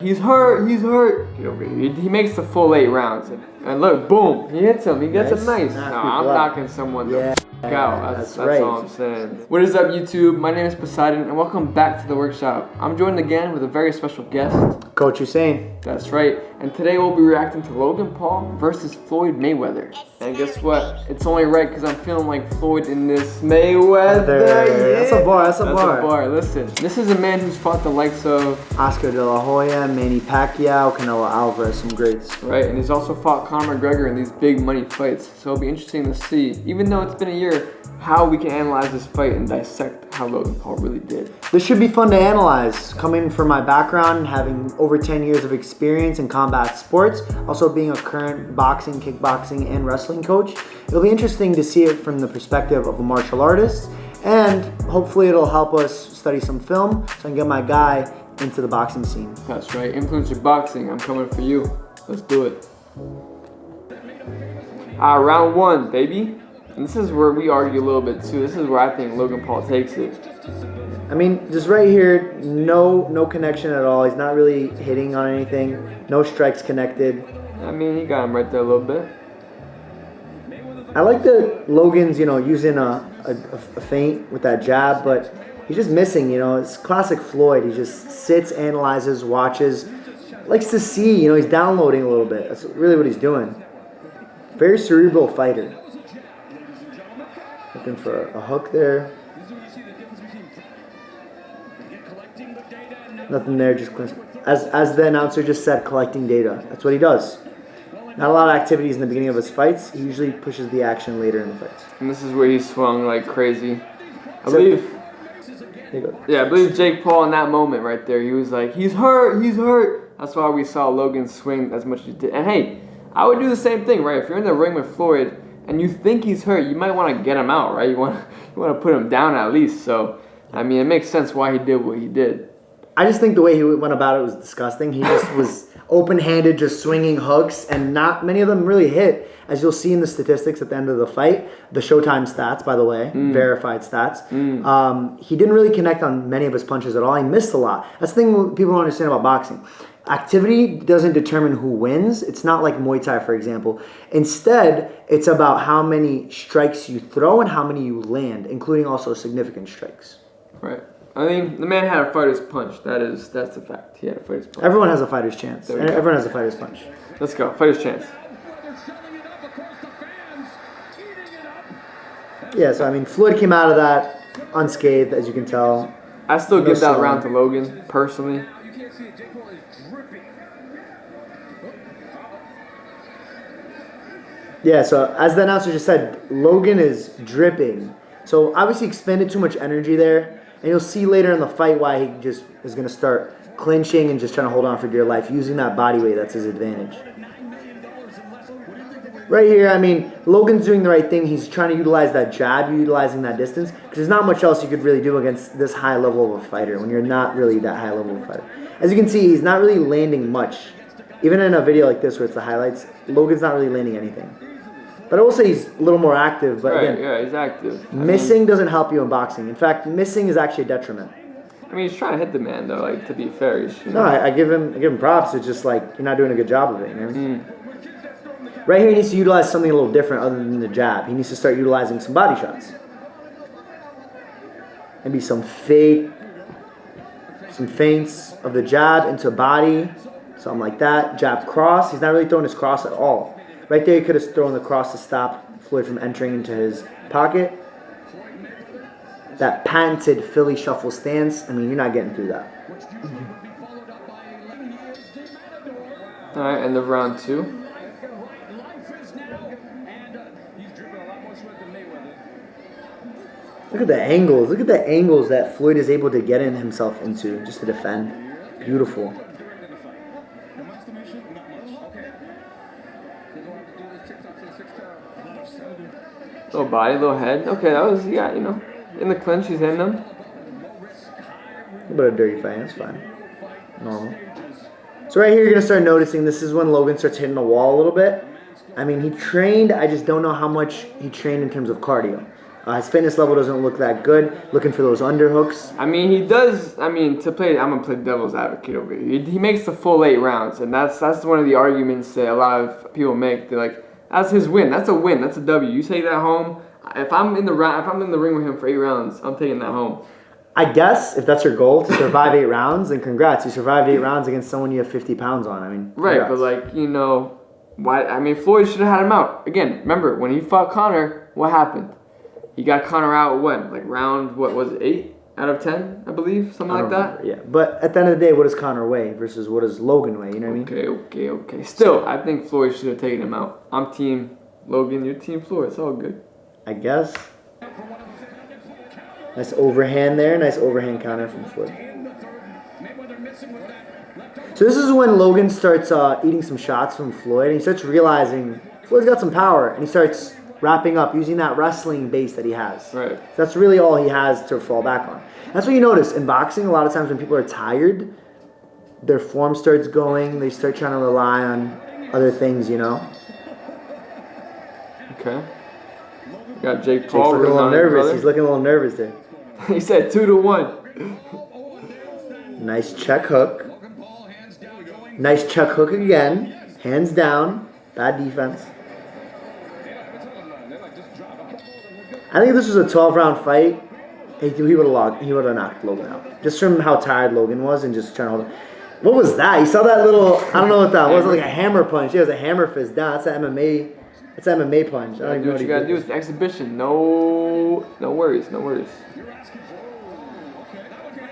He's hurt. Get over here. He makes the full 8 rounds. And look, boom. He hits him. He gets him nice. No, I'm knocking someone the f out. That's right. All I'm saying. What is up, YouTube? My name is Poseidon, and welcome back to the workshop. I'm joined again with a very special guest. Coach Hussein. That's right. And today we'll be reacting to Logan Paul versus Floyd Mayweather. And guess what? It's only right because I'm feeling like Floyd in this Mayweather. Yeah. That's a bar. That's a bar. Listen, this is a man who's fought the likes of Oscar De La Hoya, Manny Pacquiao, Canelo Alvarez, some greats. Right, and he's also fought Conor McGregor in these big money fights. So it'll be interesting to see, even though it's been a year, how we can analyze this fight and dissect how Logan Paul really did. This should be fun to analyze. Coming from my background, having over 10 years of experience in combat sports, also being a current boxing, kickboxing, and wrestling coach, it'll be interesting to see it from the perspective of a martial artist, and hopefully it'll help us study some film so I can get my guy into the boxing scene. That's right, influencer boxing, I'm coming for you. Let's do it. Round 1, baby. And this is where we argue a little bit too. This is where I think Logan Paul takes it. I mean, just right here, no connection at all. He's not really hitting on anything. No strikes connected. I mean, he got him right there a little bit. I like that Logan's, using a feint with that jab, but he's just missing, It's classic Floyd. He just sits, analyzes, watches, likes to see, he's downloading a little bit. That's really what he's doing. Very cerebral fighter. Looking for a hook there. Nothing there, just as the announcer just said, collecting data. That's what he does. Not a lot of activities in the beginning of his fights. He usually pushes the action later in the fights. And this is where he swung like crazy. I believe Jake Paul in that moment right there, he was like, he's hurt. That's why we saw Logan swing as much as he did. And hey, I would do the same thing, right? If you're in the ring with Floyd and you think he's hurt, you might want to get him out, right? You want to put him down at least. So, I mean, it makes sense why he did what he did. I just think the way he went about it was disgusting. He just was open-handed, just swinging hooks, and not many of them really hit. As you'll see in the statistics at the end of the fight, the Showtime stats, by the way, verified stats, he didn't really connect on many of his punches at all. He missed a lot. That's the thing people don't understand about boxing. Activity doesn't determine who wins. It's not like Muay Thai, for example. Instead, it's about how many strikes you throw and how many you land, including also significant strikes. Right. I mean, the man had a fighter's punch. That's the fact. He had a fighter's punch. Everyone has a fighter's chance. Everyone has a fighter's punch. Let's go. Fighter's chance. Yeah, so I mean, Floyd came out of that unscathed, as you can tell. I still give that round to Logan, personally. Yeah, so as the announcer just said, Logan is dripping. So obviously expended too much energy there. And you'll see later in the fight why he just is going to start clinching and just trying to hold on for dear life, using that body weight. That's his advantage. Right here, I mean, Logan's doing the right thing. He's trying to utilize that jab, utilizing that distance, because there's not much else you could really do against this high level of a fighter when you're not really that high level of a fighter. As you can see, he's not really landing much. Even in a video like this where it's the highlights, Logan's not really landing anything. But I will say he's a little more active. But again, yeah, he's active. Missing doesn't help you in boxing. In fact, missing is actually a detriment. I mean, he's trying to hit the man, though, like, to be fair. No, I give him props. It's just like you're not doing a good job of it, Right here, he needs to utilize something a little different other than the jab. He needs to start utilizing some body shots. Maybe some feints of the jab into body, something like that. Jab cross. He's not really throwing his cross at all. Right there, he could have thrown the cross to stop Floyd from entering into his pocket. That patented Philly shuffle stance, I mean, you're not getting through that. All right, end of round 2. Look at the angles. Look at the angles that Floyd is able to get in himself into just to defend. Beautiful. Little body, little head. Okay, that was, in the clinch, he's hitting him. A bit of dirty fight, that's fine. Normal. So right here, you're going to start noticing this is when Logan starts hitting the wall a little bit. I mean, he trained, I just don't know how much he trained in terms of cardio. His fitness level doesn't look that good. Looking for those underhooks. I mean, he does. I mean, I'm gonna play devil's advocate over here. He makes the full 8 rounds, and that's one of the arguments that a lot of people make. They're like, that's his win. That's a win. That's a W. You take that home. If I'm in the ring with him for 8 rounds, I'm taking that home. I guess if that's your goal to survive 8 rounds, then congrats. You survived 8 rounds against someone you have 50 pounds on. I mean, right, congrats. but like why? I mean, Floyd should have had him out again. Remember when he fought Conor? What happened? He got Conor out when? Like round, what was it, 8 out of 10, I believe? Something like that? Yeah, but at the end of the day, what does Conor weigh versus what does Logan weigh? You know what I mean? Okay. Still, I think Floyd should have taken him out. I'm team Logan, you're team Floyd. It's all good. I guess. Nice overhand there. Nice overhand counter from Floyd. So this is when Logan starts eating some shots from Floyd, and he starts realizing Floyd's got some power, and he starts wrapping up using that wrestling base that he has. Right. That's really all he has to fall back on. That's what you notice in boxing. A lot of times when people are tired, their form starts going. They start trying to rely on other things, you know. Okay. Got Jake Jake's Paul. looking a little nervous. He's looking a little nervous there. He said 2-1. Nice check hook. Nice check hook again. Hands down. Bad defense. I think if this was a 12-round fight, he would have knocked Logan out. Just from how tired Logan was and just trying to hold it. What was that? You saw that little, I don't know what that was. Like a hammer punch. He has a hammer fist down. That's an MMA. That's an MMA punch. I don't even know what you gotta do. It's the exhibition. No worries.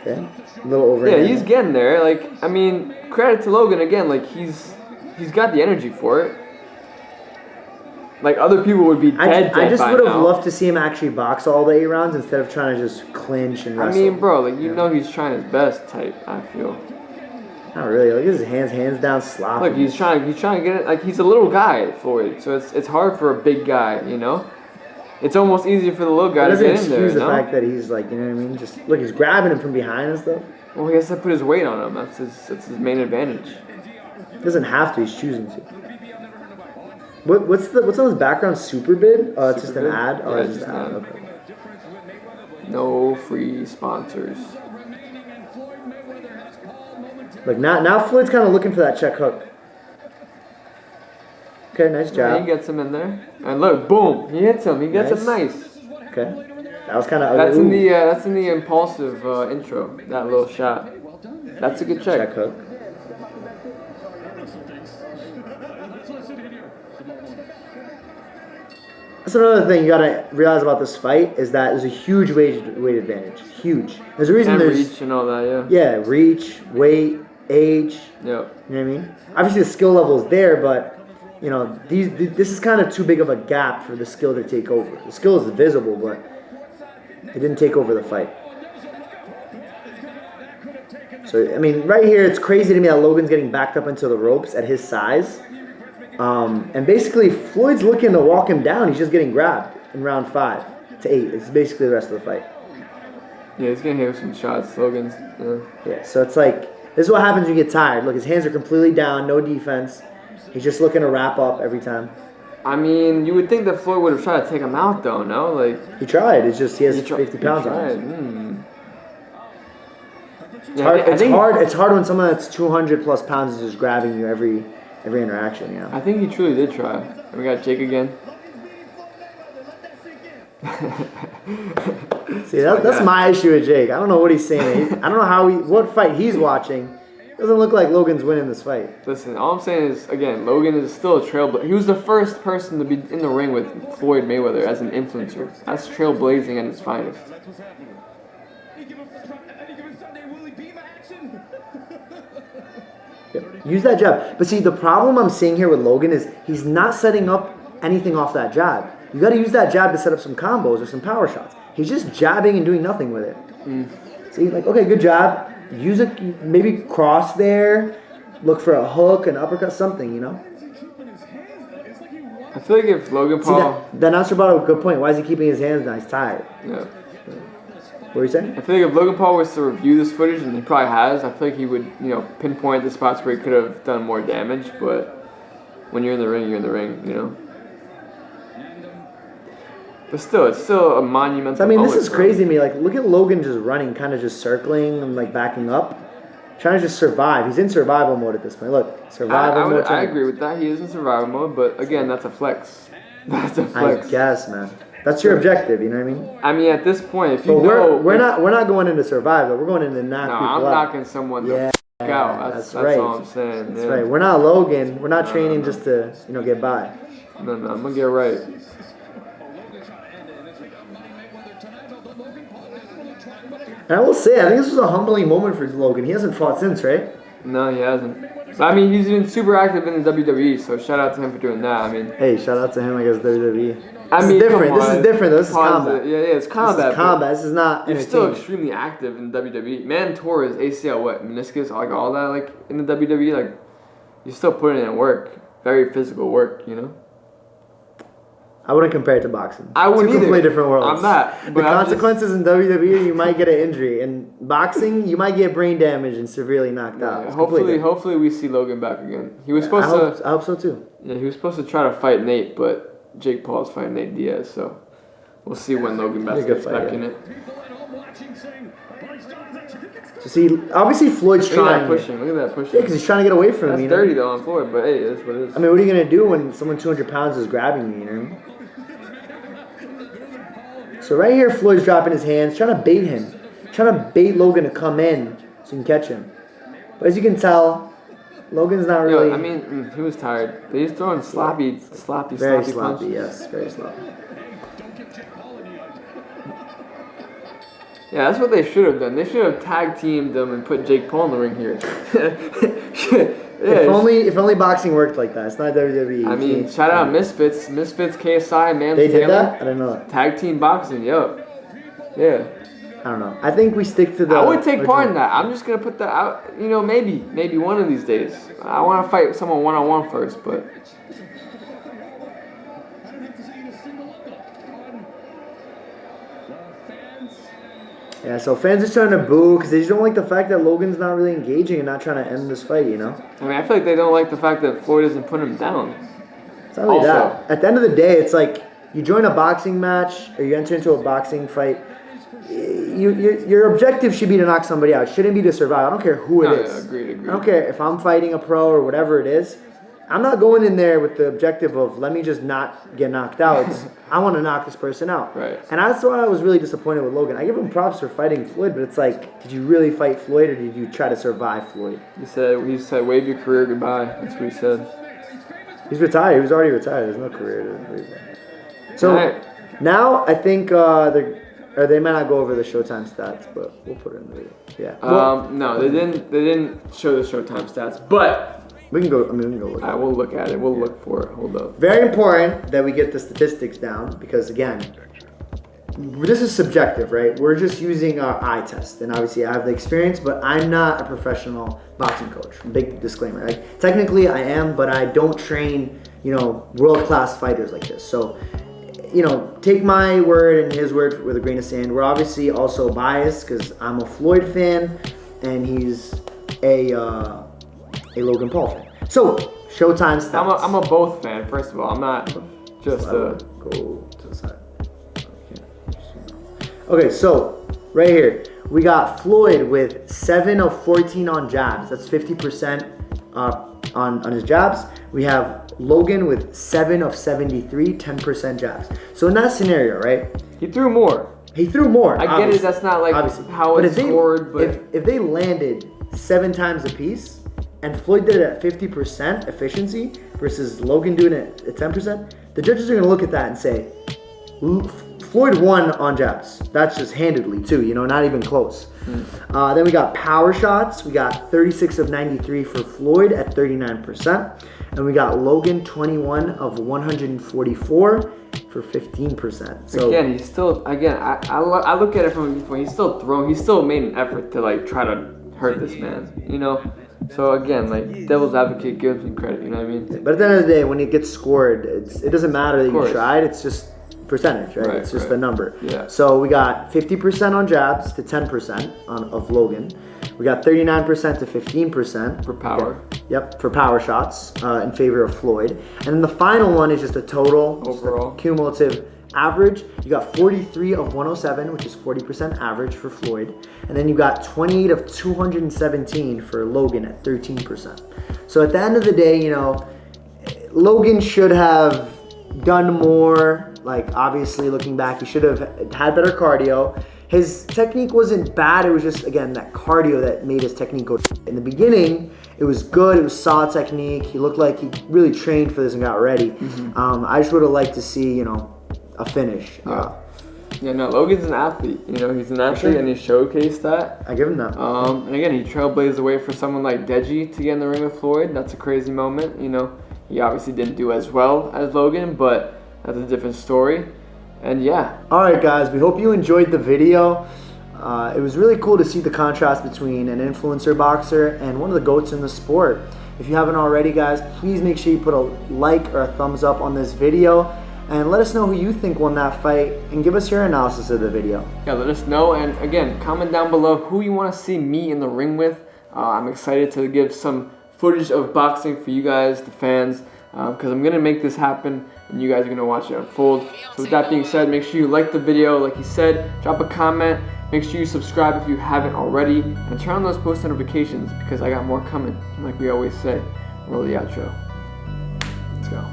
Okay. A little overhand. Yeah, he's getting there. Like, I mean, credit to Logan again. Like, he's got the energy for it. Like, other people would be dead I just by would have now. loved to see him actually box all the 8 rounds instead of trying to just clinch and wrestle. I mean, bro, like, you know he's trying his best type, I feel. Not really. Look at his hands down, sloppy. Look, he's trying to get it. Like, he's a little guy, Floyd, so it's hard for a big guy, you know? It's almost easier for the little guy to get in there, excuse the fact that he's like, you know what I mean? Just look, he's grabbing him from behind and stuff. Well, he has to put his weight on him. That's his main advantage. He doesn't have to. He's choosing to. What's on his background? Super bid? Oh, it's just an ad. Oh, Yeah, it's just an ad. Okay. No free sponsors. Look, now Floyd's kind of looking for that check hook. Okay, nice Yeah, job. he gets him in there, and look, boom, he hits him. He gets him nice. Okay, that was kind of. That's in the impulsive intro. That little shot. That's a good check. Check hook. That's another thing you gotta realize about this fight is that there's a huge weight advantage. Huge. There's a reason And there's reach and all that, yeah. Yeah, reach, weight, age. Yep. You know what I mean? Obviously the skill level is there, but you know this is kind of too big of a gap for the skill to take over. The skill is visible, but it didn't take over the fight. So I mean, right here it's crazy to me that Logan's getting backed up into the ropes at his size. And basically, Floyd's looking to walk him down. He's just getting grabbed in round 5 to 8. It's basically the rest of the fight. Yeah, he's gonna hit with some shots, Logan's. Yeah, so it's like, this is what happens when you get tired. Look, his hands are completely down, no defense. He's just looking to wrap up every time. I mean, you would think that Floyd would have tried to take him out, though, no? Like, he tried. It's just he has 50 pounds on him. It's hard when someone that's 200 plus pounds is just grabbing you every interaction, you know. I think he truly did try. And we got Jake again. See, that's my issue with Jake. I don't know what he's saying. I don't know what fight he's watching. It doesn't look like Logan's winning this fight. Listen, all I'm saying is, again, Logan is still a trailblazer. He was the first person to be in the ring with Floyd Mayweather as an influencer. That's trailblazing at its finest. Use that jab. But see, the problem I'm seeing here with Logan is he's not setting up anything off that jab. You got to use that jab to set up some combos or some power shots. He's just jabbing and doing nothing with it. See, like, okay, good job. Use it, maybe cross there. Look for a hook, an uppercut, something, you know? I feel like if Logan Paul... See, that announcer brought up a good point. Why is he keeping his hands down? He's tired. Yeah. What were you saying? I feel like if Logan Paul was to review this footage, and he probably has, I feel like he would, pinpoint the spots where he could have done more damage, but when you're in the ring, you know? But still, it's still a monumental. So, I mean, this moment is for crazy to him. me. Like, look at Logan just running, kind of just circling and like backing up, trying to just survive. He's in survival mode at this point. Look, survival mode. I agree with that. He is in survival mode, but again, that's a flex. That's a flex. I guess, man. That's your objective. You know what I mean? I mean, at this point, if you But know, we're not going into survival. We're going into knock No, people I'm out. knocking someone the Yeah, fuck out. That's right. all I'm saying. That's yeah. right. We're not Logan. We're not training just to get by. No, I'm gonna get right. And I will say, I think this was a humbling moment for Logan. He hasn't fought since, right? No, he hasn't. But I mean, he's been super active in the WWE, so shout out to him for doing that. I mean, Hey, shout out to him. I guess WWE. I This mean, is different. come This is on. different. Though. This is Pause combat. it. Yeah, it's combat. This is but combat. This is not You're still entertainment. extremely active in WWE. Man tore his ACL, what, meniscus, like all that, like in the WWE, like you're still putting in work, very physical work, you know. I wouldn't compare it to boxing. I wouldn't Two completely either. different worlds. I'm not. The But I'm consequences in WWE, you might get an injury. In boxing, you might get brain damage and severely knocked out. Yeah, It's completely hopefully we see Logan back again. He was supposed I hope so too. Yeah, he was supposed to try to fight Nate, but Jake Paul's fighting Nate Diaz, so we'll see when Logan Be a good gets fight, back yeah. in it. So see, obviously Floyd's Look at trying. that pushing. Look at that pushing. Yeah, because he's trying to get away from That's me. You know? dirty though on Floyd, but hey, that's what it is. I mean, what are you gonna do when someone 200 pounds is grabbing me? You know. So right here, Floyd's dropping his hands, trying to bait him, trying to bait Logan to come in so he can catch him. But as you can tell, Logan's not really. Yo, I mean, he was tired. But he's throwing sloppy very punches. sloppy. Yes, very sloppy. Yeah, that's what they should have done. They should have tag teamed them and put Jake Paul in the ring here. If only boxing worked like that. It's not WWE. I mean, shout out Misfits, KSI, man. They did Taylor. that? I don't know that. Tag team boxing, yo. Yeah. I don't know. I think we stick to the. I would take part in that. I'm just gonna put that out. You know, maybe one of these days. I want to fight someone one-on-one first, but. Yeah, so fans are trying to boo because they just don't like the fact that Logan's not really engaging and not trying to end this fight, you know? I mean, I feel like they don't like the fact that Floyd isn't putting him down. It's not only Also- that. At the end of the day, it's like you join a boxing match or you enter into a boxing fight. Your objective should be to knock somebody out. It shouldn't be to survive. I don't care who it No, is. yeah, agreed. I don't care if I'm fighting a pro or whatever it is. I'm not going in there with the objective of let me just not get knocked out. I want to knock this person out. Right. And that's why I was really disappointed with Logan. I give him props for fighting Floyd, but it's like, did you really fight Floyd or did you try to survive Floyd? He said, wave your career goodbye. That's what he said. He's retired. He was already retired. There's no career to wave. So Right. now I think they might not go over the Showtime stats, but we'll put it in the video. Yeah. No, they didn't show the Showtime stats, but we can go. I mean, we can go look. I will look at it. We'll look for it. Hold up. Very important that we get the statistics down because again, this is subjective, right? We're just using our eye test, and obviously I have the experience, but I'm not a professional boxing coach. Big disclaimer, right? Technically I am, but I don't train, world-class fighters like this. So, take my word and his word with a grain of sand. We're obviously also biased because I'm a Floyd fan, and he's a Logan Paul fan. So, Showtime stats. I'm a both fan. First of all, I'm not just a. Go to the side. Okay, so right here we got Floyd with 7 of 14 on jabs. That's 50% on his jabs. We have Logan with 7 of 73, 10% jabs. So in that scenario, right? He threw more. He threw more. I get it. That's not like how it's scored, but if they landed 7 times a piece, and Floyd did it at 50% efficiency versus Logan doing it at 10%, the judges are going to look at that and say, Floyd won on jabs. That's just handedly too, not even close. Then we got power shots. We got 36 of 93 for Floyd at 39%. And we got Logan 21 of 144 for 15%. So again, he's still, I look at it from he's still throwing. He still made an effort to try to hurt this man, So again, devil's advocate gives him credit, you know what I mean? But at the end of the day, when it gets scored, it doesn't matter that you tried. It's just percentage, right? It's just the number. Yeah. So we got 50% on jabs to 10% of Logan. We got 39% to 15% For power. Okay. Yep, for power shots in favor of Floyd. And then the final one is just a total, Overall. Just a cumulative average, you got 43 of 107, which is 40% average for Floyd. And then you got 28 of 217 for Logan at 13%. So at the end of the day, you know, Logan should have done more. Like, obviously, looking back, he should have had better cardio. His technique wasn't bad. It was just, again, that cardio that made his technique go. In the beginning, it was good. It was solid technique. He looked like he really trained for this and got ready. I just would have liked to see, you know, a finish. Yeah, no, Logan's an athlete. You know, he's an athlete, and he showcased that. I give him that. And again, he trailblazed the way for someone like Deji to get in the ring with Floyd. That's a crazy moment. You know, he obviously didn't do as well as Logan, but that's a different story. And yeah. All right, guys, we hope you enjoyed the video. It was really cool to see the contrast between an influencer boxer and one of the GOATs in the sport. If you haven't already, guys, please make sure you put a like or a thumbs up on this video and let us know who you think won that fight and give us your analysis of the video. Yeah, let us know. And again, comment down below who you want to see me in the ring with. I'm excited to give some footage of boxing for you guys, the fans, because I'm going to make this happen and you guys are going to watch it unfold. So with that being said, make sure you like the video. Like he said, drop a comment. Make sure you subscribe if you haven't already. And turn on those post notifications because I got more coming. Like we always say, roll the outro. Let's go.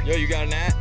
Yo, you got an at?